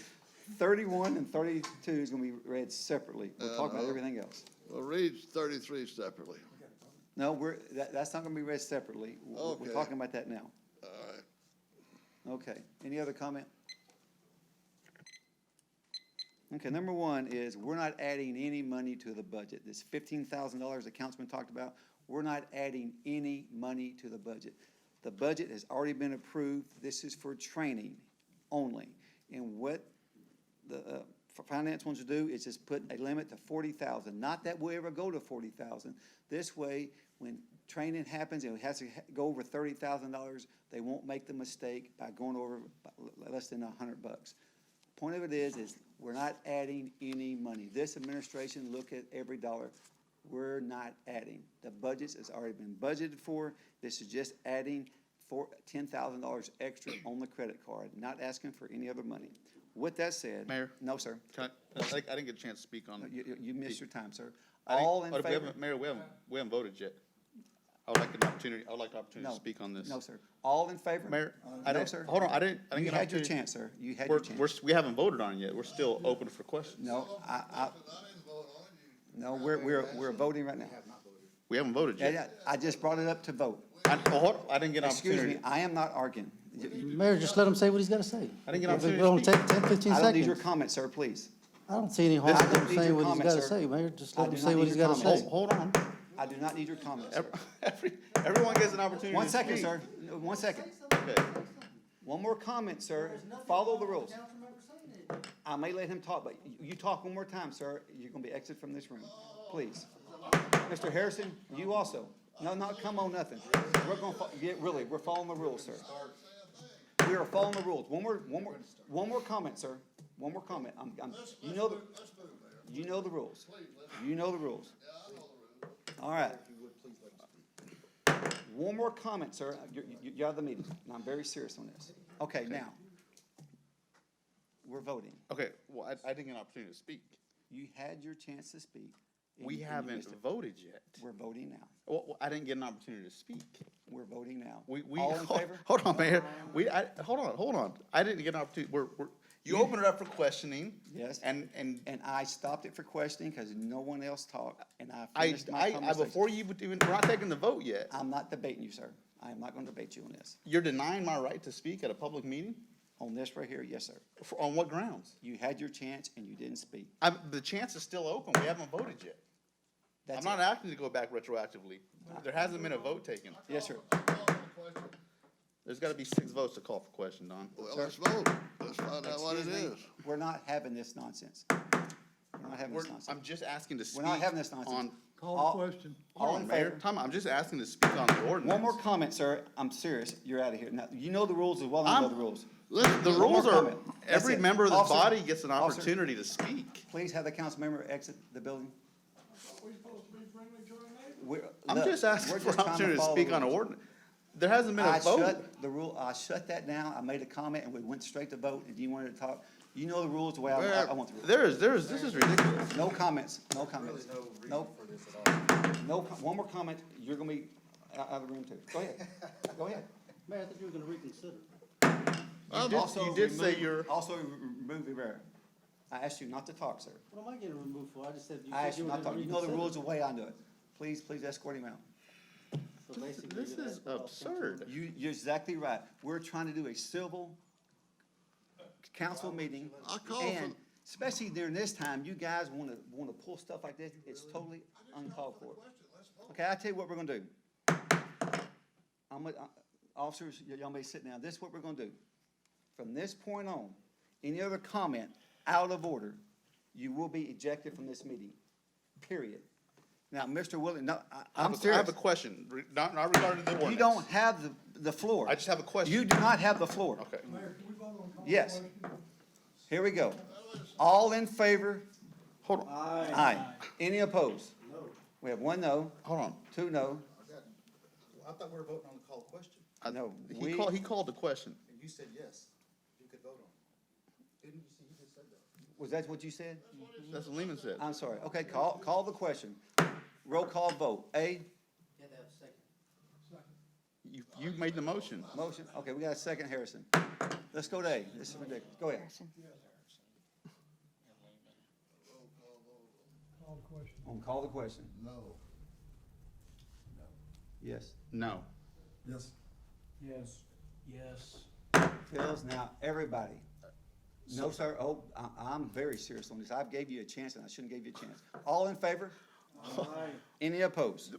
31 and 32 is gonna be read separately. We're talking about no. everything else. Well, read 33 separately. No, that's not gonna be read separately. We're Okay. talking about that now. All right. Okay, any other comment? Okay, number one is, we're not adding any money to the budget. This $15,000 the councilman talked about, we're not adding any money to the budget. The budget has already been approved. This is for training only. And what the finance wants to do is just put a limit to 40,000. Not that we'll ever go to 40,000. This way, when training happens and it has to go over $30,000, they won't make the mistake by going over less than $100. Point of it is we're not adding any money. This administration look at every dollar. We're not adding. The budget has already been budgeted for. This is just adding $10,000 extra on the credit card, not asking for any other money. With that said. Mayor? No, sir. I didn't get a chance to speak on. You missed your time, sir. I didn't- All in we favor? haven't- Mayor, we haven't voted yet. I would like the opportunity No. to speak on this. No, sir. All in favor? Mayor, No, sir. hold on, I didn't You get an had your opportunity. chance, sir. You had your chance. We haven't voted on it yet. We're still open for questions. No, I didn't vote on it. no, we're voting right now. We haven't voted Yeah, yet. yeah, I just brought it up to vote. I didn't get an Excuse opportunity. me, I am not arguing. Mayor, just let him say what he's gotta say. I didn't get an If it opportunity to only speak. take 10, 15 I don't need your seconds. comment, sir, please. I don't see any harm I in don't him need saying your what he's comment, gotta sir. say, Mayor. Just I let him do say not what need he's your gotta comment. say. Hold on. I do not need your comment, sir. Everyone gets an opportunity to speak. One second, sir. No, 1 second. Okay. One more comment, sir. Follow the rules. I may let him talk, but you talk one more time, sir, you're gonna be exited from this room. Please. Mr. Harrison, you also. No, not come on, nothing. We're gonna, really, we're following the rules, sir. We are following the rules. One more comment, sir. One more comment. You know the rules. You know the rules. All right. One more comment, sir. You're out of the meeting, and I'm very serious on this. Okay, now, we're voting. Okay, well, I didn't get an opportunity to speak. You had your chance to speak. and We you haven't missed it. voted yet. We're voting now. Well, I didn't get an opportunity to speak. We're voting now. We, All in favor? Hold on, Mayor. Hold on. I didn't get an opportunity. You opened it up for questioning. Yes. And And I stopped it for questioning because no one else talked, and I finished my I, conversation. before you would even, we're not taking the vote yet. I'm not debating you, sir. I am not going to debate you on this. You're denying my right to speak at a public meeting? On this right here, yes, sir. On what grounds? You had your chance and you didn't speak. The chance is still open. We haven't voted yet. I'm That's not it. asking to go back retroactively. There hasn't been a vote taken. Yes, sir. There's gotta be 6 votes to call for question, Don. Well, let's vote. Let's find out what it Excuse me, is. We're not having this nonsense. We're not having this I'm nonsense. just asking to speak We're not having this nonsense. on, Call All- the question. All hold in on, Mayor, favor? Tom, I'm just asking to speak on the ordinance. One more comment, sir. I'm serious. You're out of here. Now, you know the rules as well as I know the rules. Listen, the One more rules are, comment. That's every it. member of this Officer- body gets an Officer- opportunity to speak. Please have the council member exit the building. I'm Look, just asking we're for just an trying opportunity to follow speak the on an rules. ordinance. There hasn't been a vote. I shut that down. I made a comment and we went straight to vote. If you wanted to talk, you know the rules the way I want the rules. This is ridiculous. No comments, no comments. No, one more comment, you're gonna be out of the room too. Go ahead, go ahead. Mayor, I think you were gonna reconsider. Also You did say remove- you're, Also remove Rivera. I asked you not to talk, sir. What am I getting removed for? I just said you I said asked you you were not to gonna talk. You know the reconsider. rules the way I do it. Please escort him out. So basically, this you is asked about absurd. You're exactly right. We're trying to do a civil council meeting. I call for- And especially during this time, you guys wanna pull stuff like this. It's totally uncalled for. Okay, I'll tell you what we're gonna do. Officers, y'all may sit down. This is what we're gonna do. From this point on, any other comment out of order, you will be ejected from this meeting, period. Now, Mr. Willie, no, I'm I serious. have a question, not regarding the ordinance. You don't have the floor. I just have a question. You do not have the floor. Okay. Yes. Here we go. All in favor? Hold on, Aye. Any opposed? No. We have 1 no, hold on. 2 no. I thought we were voting on the call question, No, He called the question. and you said yes. Was that what you said? That's what Lehman said. I'm sorry. Okay, call the question. Roll call vote. A, You made the motion. motion. Okay, we got a second, Harrison. Let's go to A. This is ridiculous. Go ahead. Harrison. Call the question. Call the question. No. Yes. No. Yes. Yes. Yes. Phil's now, everybody. No, sir. Oh, I'm very serious on this. I gave you a chance and I shouldn't give you a chance. All in favor? Any opposed?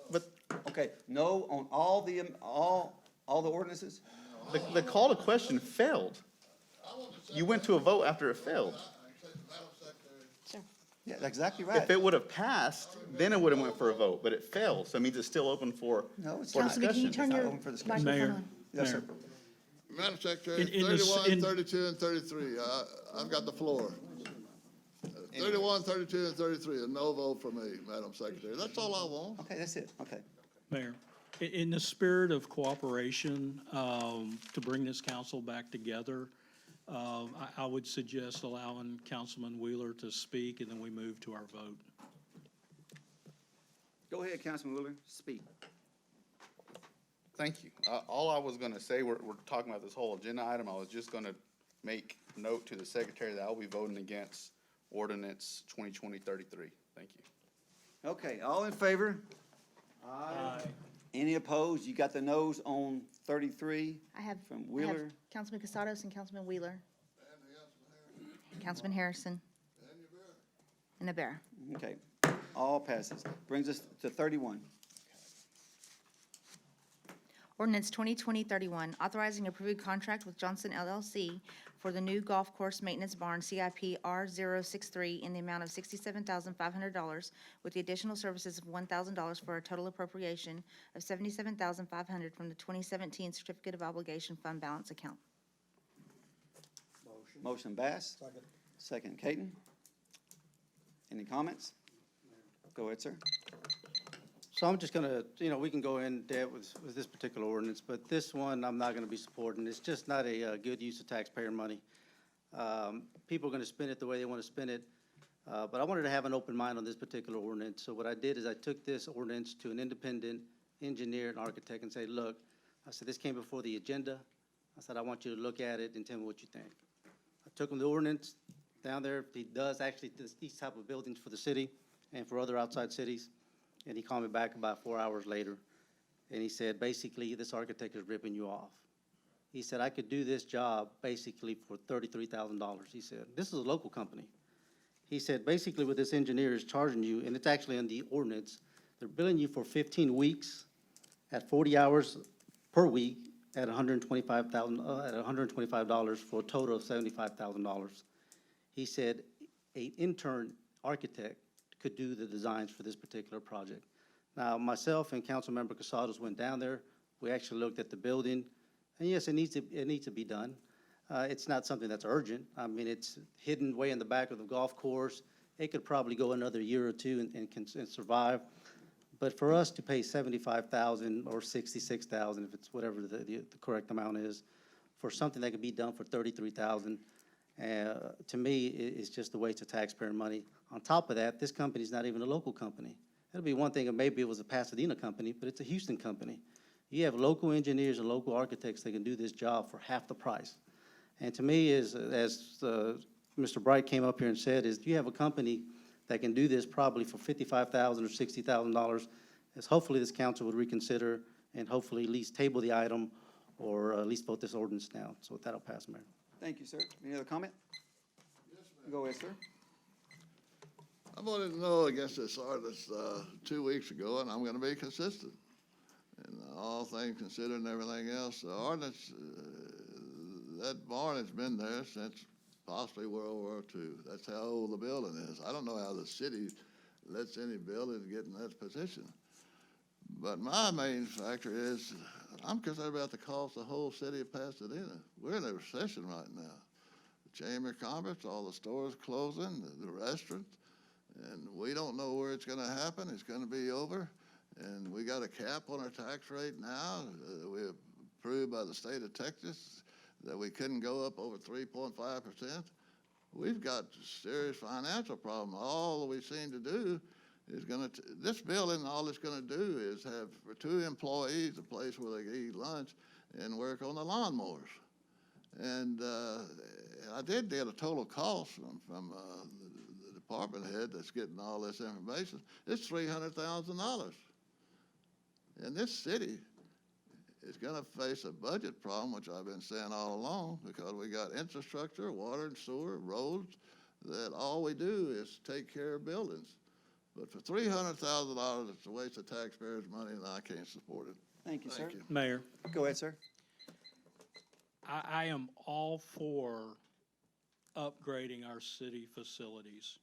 But Okay, no on all the ordinances? the call to question failed. You went to a vote after it failed. Yeah, that's exactly right. If it would have passed, then it would have went for a vote, but it failed, so it means it's still open for No, it's for not. Councilman, can you discussion. turn It's not your open for discussion. microphone Mayor. on? Yes, sir. Madam Secretary, In this- 31, in- 32, and 33, I've got the floor. 31, 32, and 33, a no vote for me, Madam Secretary. That's all I want. Okay, that's it. Okay. Mayor, in the spirit of cooperation, to bring this council back together, I would suggest allowing Councilman Wheeler to speak, and then we move to our vote. Go ahead, Councilman Wheeler, speak. Thank you. All I was gonna say, we're talking about this whole agenda item, I was just gonna make note to the secretary that I'll be voting against ordinance 2020-33. Thank you. Okay, all in favor? Aye. Any opposed? You got the noes on 33 I have, from I have Wheeler? Councilman Casados and Councilman Wheeler. Councilman Harrison. And Rivera. Okay, all passes. Brings us to 31. Ordinance 2020-31, authorizing approved contract with Johnson LLC for the new golf course maintenance barn CIP R063 in the amount of $67,500 with the additional services of $1,000 for a total appropriation of $77,500 from the 2017 Certificate of Obligation Fund Balance Account. Motion Bass. Second Caton. Any comments? Go ahead, sir. So I'm just gonna, we can go in depth with this particular ordinance, but this one I'm not gonna be supporting. It's just not a good use of taxpayer money. People are gonna spend it the way they wanna spend it, but I wanted to have an open mind on this particular ordinance. So what I did is I took this ordinance to an independent engineer and architect and said, look, I said, this came before the agenda. I said, I want you to look at it and tell me what you think. I took him the ordinance down there. He does actually these type of buildings for the city and for other outside cities. And he called me back about 4 hours later, and he said, basically, this architect is ripping you off. He said, I could do this job basically for $33,000. He said, this is a local company. He said, basically, what this engineer is charging you, and it's actually in the ordinance, they're billing you for 15 weeks at 40 hours per week at $125 for a total of $75,000. He said, an intern architect could do the designs for this particular project. Now, myself and Councilmember Casados went down there. We actually looked at the building, and yes, it needs to be done. It's not something that's urgent. I mean, it's hidden way in the back of the golf course. It could probably go another year or two and survive. But for us to pay $75,000 or $66,000, if it's whatever the correct amount is, for something that could be done for $33,000, to me, it's just a waste of taxpayer money. On top of that, this company is not even a local company. That'd be one thing if maybe it was a Pasadena company, but it's a Houston company. You have local engineers and local architects that can do this job for half the price. And to me, as Mr. Bright came up here and said, is you have a company that can do this probably for $55,000 or $60,000, is hopefully this council would reconsider and hopefully at least table the item or at least vote this ordinance down. So with that, I'll pass, Mayor. Thank you, sir. Any other comment? Go ahead, sir. I voted no against this ordinance 2 weeks ago, and I'm gonna be consistent. And all things considered and everything else, the ordinance, that barn has been there since possibly World War II. That's how old the building is. I don't know how the city lets any building get in that position. But my main factor is, I'm concerned about the cost of the whole city of Pasadena. We're in a recession right now. The Chamber of Commerce, all the stores closing, the restaurants, and we don't know where it's gonna happen. It's gonna be over. And we got a cap on our tax rate now. We approved by the state of Texas. that we couldn't go up over 3.5%. We've got serious financial problem. All we seem to do is this building, all it's gonna do is have for 2 employees, a place where they can eat lunch and work on the lawnmowers. And I did get a total cost from the department head that's getting all this information. It's $300,000. And this city is gonna face a budget problem, which I've been saying all along, because we got infrastructure, water and sewer, roads, that all we do is take care of buildings. But for $300,000, it's a waste of taxpayers' money, and I can't support it. Thank you, sir. Thank you. Mayor, Go ahead, sir. I am all for upgrading our city facilities.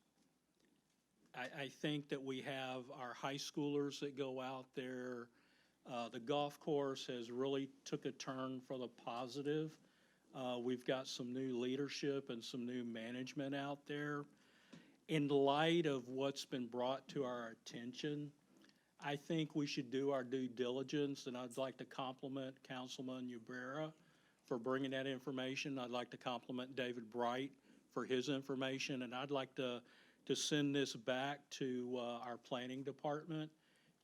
I think that we have our high schoolers that go out there. The golf course has really took a turn for the positive. We've got some new leadership and some new management out there. In light of what's been brought to our attention, I think we should do our due diligence, and I'd like to compliment Councilman Ubrera for bringing that information. I'd like to compliment David Bright for his information, and I'd like to send this back to our planning department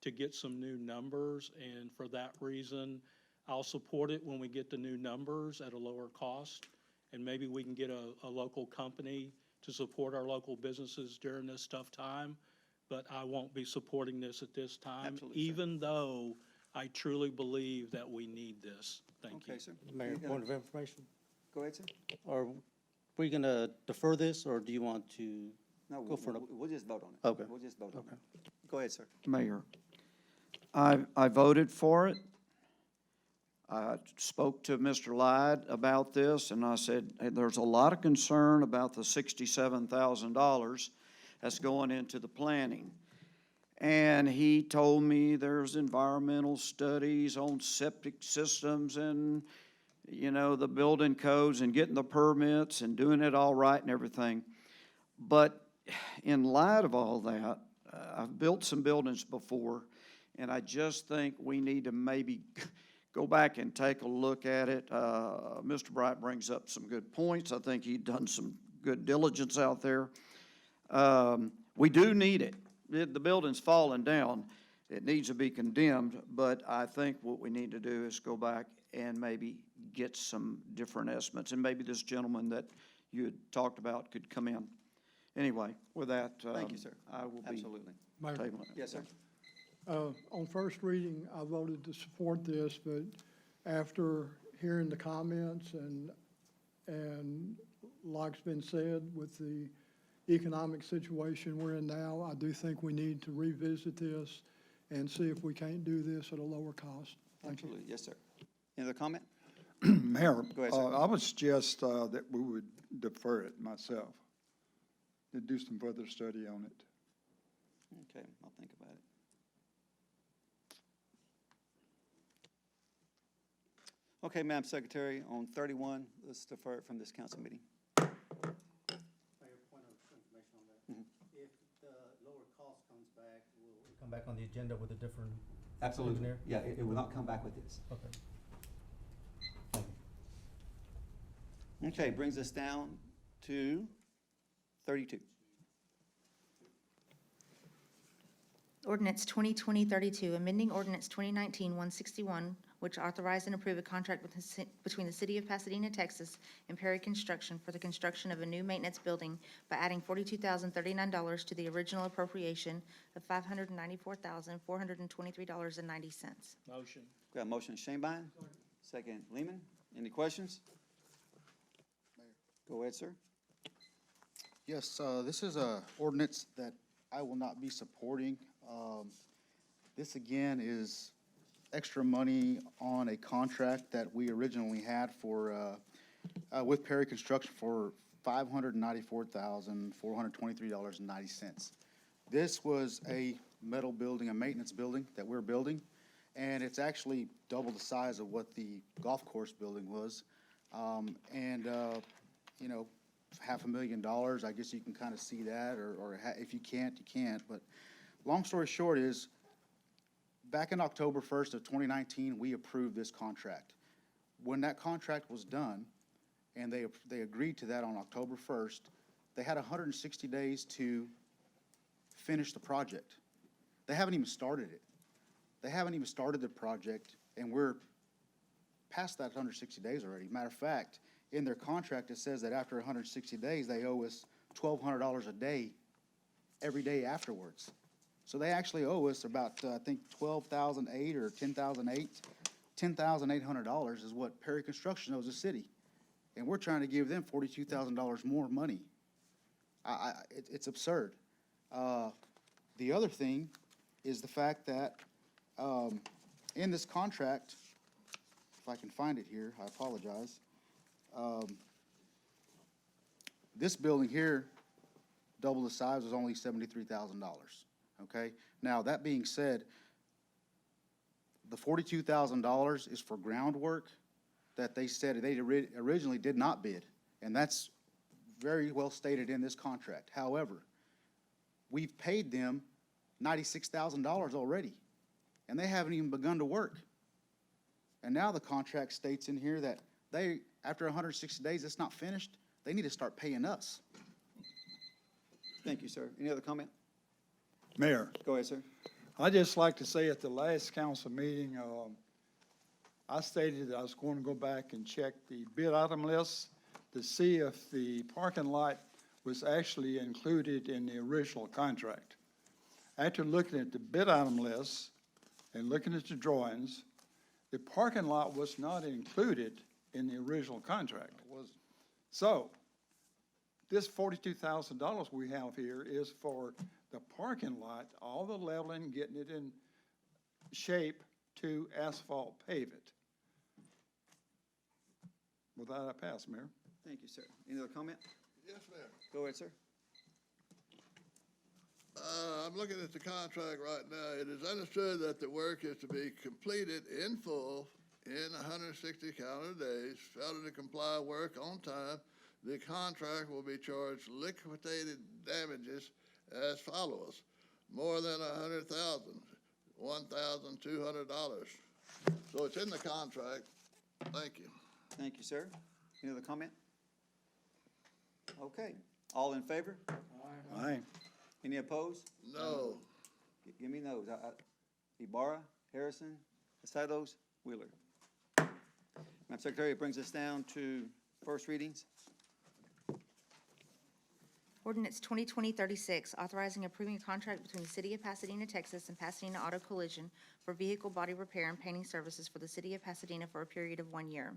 to get some new numbers, and for that reason, I'll support it when we get the new numbers at a lower cost, and maybe we can get a local company to support our local businesses during this tough time, but I won't be supporting this at this time, Absolutely, sir. even though I truly believe that we need this. Thank you. Okay, sir. Mayor, You got point it. of information. Go ahead, sir. Are we gonna defer this, or do you want to? No, Go for it. we'll just vote on it. Okay. We'll just vote on Okay. it. Go ahead, sir. Mayor, I voted for it. I spoke to Mr. Lyde about this, and I said, "Hey, there's a lot of concern about the $67,000 that's going into the planning." And he told me there's environmental studies on septic systems and, the building codes and getting the permits and doing it all right and everything. But in light of all that, I've built some buildings before, and I just think we need to maybe go back and take a look at it. Mr. Bright brings up some good points. I think he's done some good diligence out there. We do need it. The building's falling down. It needs to be condemned, but I think what we need to do is go back and maybe get some different estimates, and maybe this gentleman that you had talked about could come in. Anyway, with that, Thank you, sir. I will be Absolutely. Mayor, tabling it. Yes, sir. on first reading, I voted to support this, but after hearing the comments and like's been said, with the economic situation we're in now, I do think we need to revisit this and see if we can't do this at a lower cost. Thank you. Absolutely. Yes, sir. Any other comment? Mayor, Go ahead, sir. I would suggest that we would defer it myself, to do some further study on it. Okay, I'll think about it. Okay, Madam Secretary, on 31, let's defer it from this council meeting. Mayor, point of information on that. If the lower cost comes back, will it come back on the agenda with a different? engineer? Yeah, it will not come back with this. Okay. Okay, brings us down to 32. Ordinance 2020-32, amending ordinance 2019-161, which authorized and approved a contract between the City of Pasadena, Texas, and Perry Construction for the construction of a new maintenance building by adding $42,039 to the original appropriation of $594,423.90. Motion. Got a motion, Shanebine. Second, Lehman. Any questions? Go ahead, sir. Yes, this is a ordinance that I will not be supporting. This again is extra money on a contract that we originally had for, with Perry Construction for $594,423.90. This was a metal building, a maintenance building that we're building, and it's actually double the size of what the golf course building was. $500,000, I guess you can kind of see that, or if you can't, you can't. But long story short is, back in October 1st of 2019, we approved this contract. When that contract was done, and they agreed to that on October 1st. They had 160 days to finish the project. They haven't even started it. They haven't even started the project, and we're past that 160 days already. Matter of fact, in their contract, it says that after 160 days, they owe us $1,200 a day every day afterwards. So they actually owe us about, I think, $12,008 or $10,008. $10,800 is what Perry Construction owes the city. And we're trying to give them $42,000 more money. It's absurd. The other thing is the fact that in this contract, if I can find it here, I apologize. This building here, double the size, was only $73,000, okay? Now, that being said, the $42,000 is for groundwork that they said they originally did not bid, and that's very well stated in this contract. However, we've paid them $96,000 already, and they haven't even begun to work. And now the contract states in here that they, after 160 days, it's not finished, they need to start paying us. Thank you, sir. Any other comment? Mayor, Go ahead, sir. I'd just like to say at the last council meeting, I stated that I was going to go back and check the bid item list to see if the parking lot was actually included in the original contract. After looking at the bid item list and looking at the drawings, the parking lot was not included in the original contract. So, this $42,000 we have here is for the parking lot, all the leveling, getting it in shape to asphalt pave it. With that, I pass, Mayor. Thank you, sir. Any other comment? Yes, Mayor. Go ahead, sir. I'm looking at the contract right now. It is understood that the work is to be completed in full in 160 calendar days. Failure to comply work on time, the contract will be charged liquidated damages as follows: more than $100,000, $1,200. So it's in the contract. Thank you. Thank you, sir. Any other comment? Okay. All in favor? Aye. Any opposed? No. Give me those. Ibarra, Harrison, Estados, Wheeler. Madam Secretary, it brings us down to first readings. Ordinance 2020-36, authorizing approving a contract between the City of Pasadena, Texas and Pasadena Auto Collision for vehicle body repair and painting services for the City of Pasadena for a period of 1 year.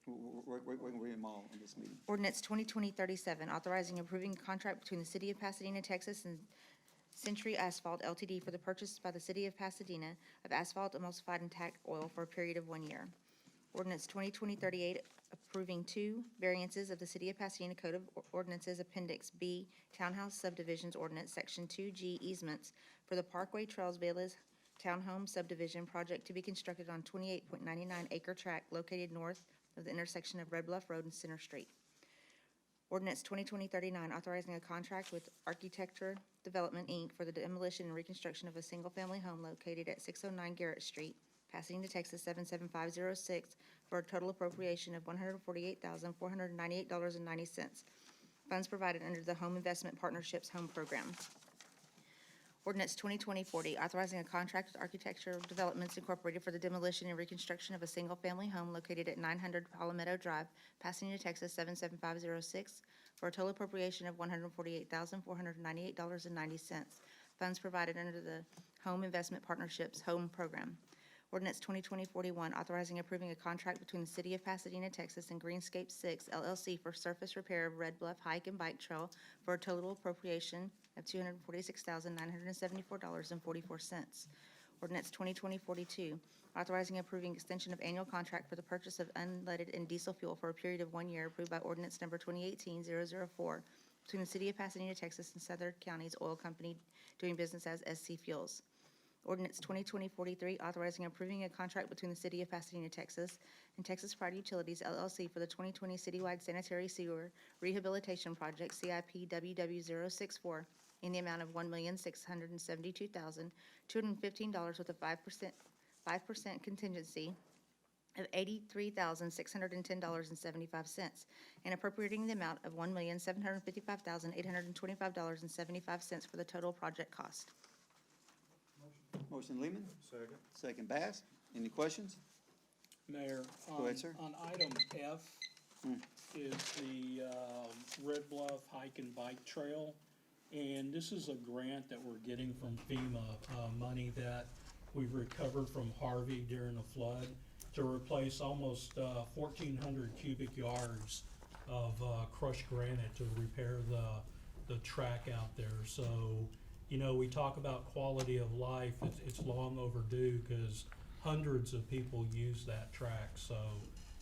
We're going to read them all in this meeting. Ordinance 2020-37, authorizing approving a contract between the City of Pasadena, Texas and Century Asphalt LTD for the purchase by the City of Pasadena of asphalt emulsified and tack oil for a period of 1 year. Ordinance 2020-38, approving 2 variances of the City of Pasadena Code of Ordinances Appendix B, Townhouse Subdivisions Ordinance, Section 2G easements for the Parkway Trails Villas Townhome Subdivision project to be constructed on 28.99 acre tract located north of the intersection of Red Bluff Road and Center Street. Ordinance 2020-39, authorizing a contract with Architecture Development, Inc. for the demolition and reconstruction of a single-family home located at 609 Garrett Street, Pasadena, Texas 77506, for a total appropriation of $148,498.90. Funds provided under the Home Investment Partnerships Home Program. Ordinance 2020-40, authorizing a contract with Architecture Developments Incorporated for the demolition and reconstruction of a single-family home located at 900 Palmetto Drive, Pasadena, Texas 77506, for a total appropriation of $148,498.90. Funds provided under the Home Investment Partnerships Home Program. Ordinance 2020-41, authorizing approving a contract between the City of Pasadena, Texas and Greenscape 6 LLC for surface repair of Red Bluff Hike and Bike Trail for a total appropriation of $246,974.44. Ordinance 2020-42, authorizing approving extension of annual contract for the purchase of unleaded and diesel fuel for a period of 1 year approved by ordinance number 2018-004 between the City of Pasadena, Texas and Southern Counties Oil Company doing business as SC Fuels. Ordinance 2020-43, authorizing approving a contract between the City of Pasadena, Texas and Texas Pride Utilities, LLC for the 2020 citywide sanitary sewer rehabilitation project, CIP WW064, in the amount of $1,672,215 with a 5% contingency of $83,610.75 and appropriating the amount of $1,755,825.75 for the total project cost. Motion Lehman. Second. Second Bass. Any questions? Mayor, Go ahead, sir. on item F is the Red Bluff Hike and Bike Trail. And this is a grant that we're getting from FEMA, money that we've recovered from Harvey during the flood to replace almost 1,400 cubic yards of crushed granite to repair the track out there. So, you know, we talk about quality of life. It's long overdue because hundreds of people use that track. So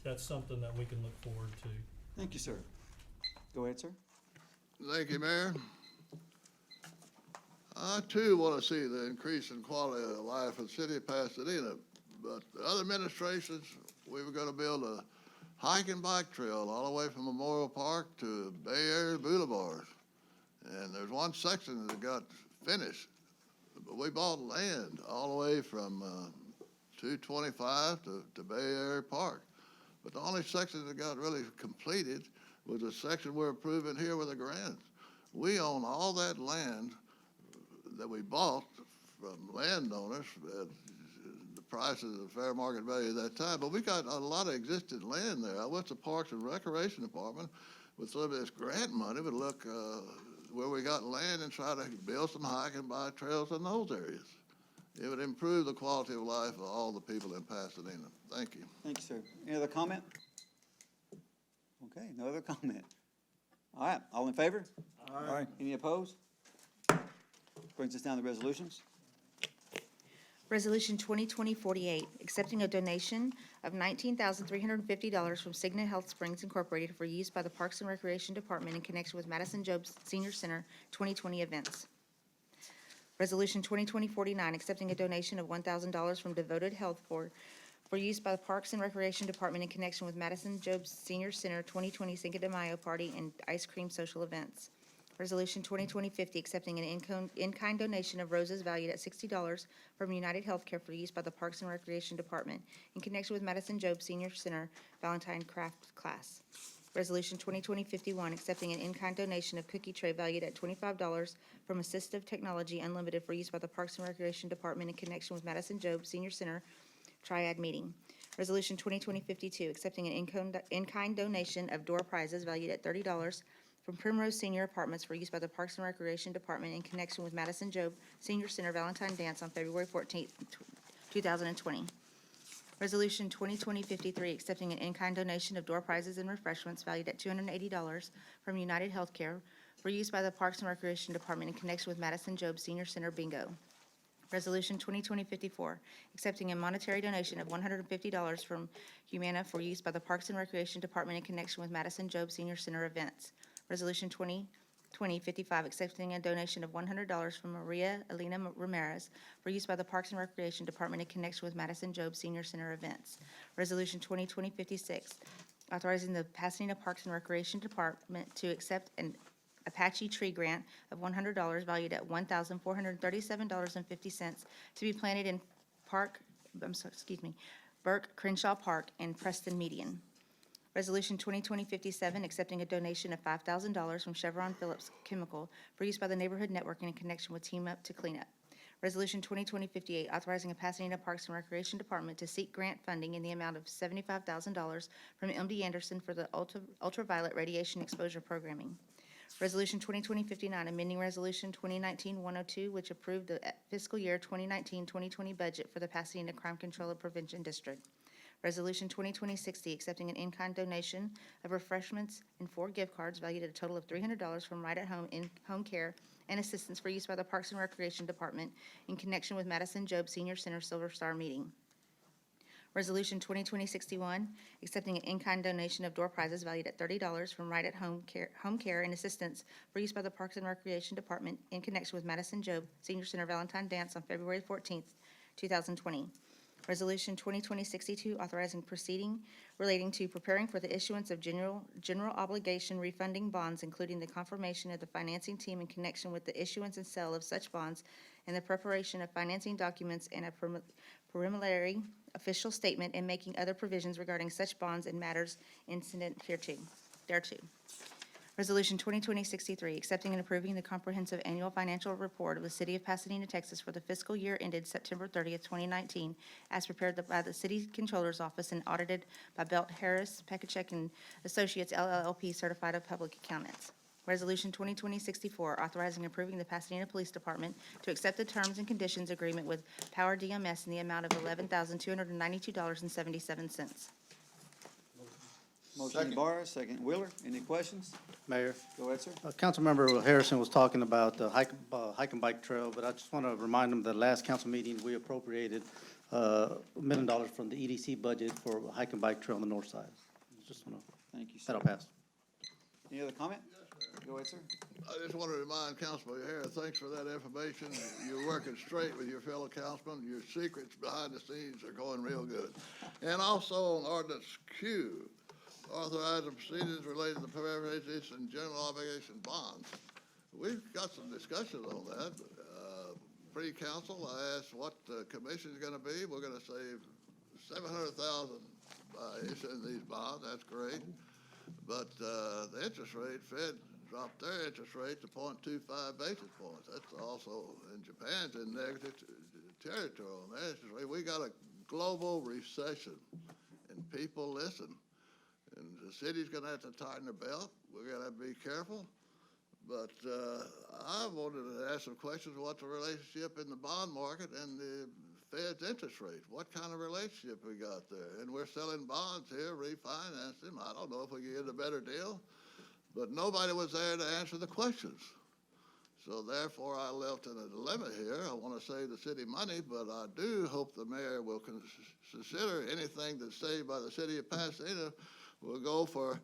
that's something that we can look forward to. Thank you, sir. Go ahead, sir. Thank you, Mayor. I too want to see the increase in quality of life in the city of Pasadena, but the other administrations, we were going to build a hike and bike trail all the way from Memorial Park to Bay Area Boulevard. And there's one section that got finished, but we bought land all the way from 225 to Bay Area Park. But the only section that got really completed was the section we're approving here with the grants. We own all that land that we bought from landowners at the prices of fair market value at that time, but we got a lot of existing land there. I went to Parks and Recreation Department with some of this grant money, but look where we got land and try to build some hike and bike trails in those areas. It would improve the quality of life of all the people in Pasadena. Thank you. Thank you, sir. Any other comment? Okay, no other comment. All right, all in favor? Aye. Any opposed? Brings us down to resolutions. Resolution 2020-48, accepting a donation of $19,350 from Cigna Health Springs Incorporated for use by the Parks and Recreation Department in connection with Madison Jobes Senior Center 2020 events. Resolution 2020-49, accepting a donation of $1,000 from Devoted Health for use by the Parks and Recreation Department in connection with Madison Jobes Senior Center 2020 Cinco de Mayo Party and Ice Cream Social Events. Resolution 2020-50, accepting an in-kind donation of roses valued at $60 from United Healthcare for use by the Parks and Recreation Department in connection with Madison Jobes Senior Center Valentine Craft Class. Resolution 2020-51, accepting an in-kind donation of cookie tray valued at $25 from Assistive Technology Unlimited for use by the Parks and Recreation Department in connection with Madison Jobes Senior Center Triad Meeting. Resolution 2020-52, accepting an in-kind donation of door prizes valued at $30 from Primrose Senior Apartments for use by the Parks and Recreation Department in connection with Madison Job Senior Center Valentine Dance on February 14th, 2020. Resolution 2020-53, accepting an in-kind donation of door prizes and refreshments valued at $280 from United Healthcare for use by the Parks and Recreation Department in connection with Madison Job Senior Center Bingo. Resolution 2020-54, accepting a monetary donation of $150 from Humana for use by the Parks and Recreation Department in connection with Madison Job Senior Center events. Resolution 2020-55, accepting a donation of $100 from Maria Elena Ramirez for use by the Parks and Recreation Department in connection with Madison Job Senior Center events. Resolution 2020-56, authorizing the Pasadena Parks and Recreation Department to accept an Apache tree grant of $100 valued at $1,437.50 to be planted in Burke Crenshaw Park and Preston Median. Resolution 2020-57, accepting a donation of $5,000 from Chevron Phillips Chemical for use by the Neighborhood Network in connection with Team Up to Clean Up. Resolution 2020-58, authorizing a Pasadena Parks and Recreation Department to seek grant funding in the amount of $75,000 from MD Anderson for the ultraviolet radiation exposure programming. Resolution 2020-59, amending Resolution 2019-102, which approved the fiscal year 2019-2020 budget for the Pasadena Crime Control and Prevention District. Resolution 2020-60, accepting an in-kind donation of refreshments and 4 gift cards valued at a total of $300 from Right at Home in Home Care and Assistance for use by the Parks and Recreation Department in connection with Madison Job Senior Center Silver Star Meeting. Resolution 2020-61, accepting an in-kind donation of door prizes valued at $30 from Right at Home Care and Assistance for use by the Parks and Recreation Department in connection with Madison Job Senior Center Valentine Dance on February 14th, 2020. Resolution 2020-62, authorizing proceeding relating to preparing for the issuance of general obligation refunding bonds, including the confirmation of the financing team in connection with the issuance and sale of such bonds, and the preparation of financing documents and a preliminary official statement, and making other provisions regarding such bonds and matters incident thereto. Resolution 2020-63, accepting and approving the comprehensive annual financial report of the City of Pasadena, Texas for the fiscal year ended September 30th, 2019, as prepared by the City Controller's Office and audited by Belt Harris, Pekachek and Associates LLP, Certified of Public Accountants. Resolution 2020-64, authorizing and approving the Pasadena Police Department to accept the terms and conditions agreement with Power DMS in the amount of $11,292.77. Motion Ibarra, second Wheeler. Any questions? Mayor, Go ahead, sir. Councilmember Harrison was talking about the hike and bike trail, but I just want to remind him that last council meeting, we appropriated $1 million from the EDC budget for a hike and bike trail on the north side. Just want to, Thank you, sir. that'll pass. Any other comment? Go ahead, sir. I just want to remind Councilman Harris, thanks for that information. You're working straight with your fellow councilmen. Your secrets behind the scenes are going real good. And also on ordinance Q, authorizing proceedings related to privatization and general obligation bonds. We've got some discussions on that. Pre-council, I asked what the commission's gonna be. We're gonna save $700,000 by issuing these bonds. That's great. But, the interest rate, Fed dropped their interest rate to 0.25 basis points. That's also, and Japan's in negative territory on their interest rate. We got a global recession, and people listen. And the city's gonna have to tighten their belt. We're gonna have to be careful. But, I wanted to ask some questions, what the relationship in the bond market and the Fed's interest rate. What kind of relationship we got there? And we're selling bonds here, refinancing them. I don't know if we can get a better deal, but nobody was there to answer the questions. So therefore, I left in a dilemma here. I want to save the city money, but I do hope the mayor will consider anything that's saved by the city of Pasadena will go for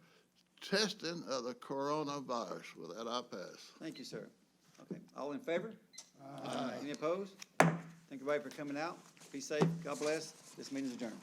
testing of the coronavirus. With that, I pass. Thank you, sir. Okay, all in favor? Aye. Any opposed? Thank everybody for coming out. Be safe. God bless. This meeting is adjourned.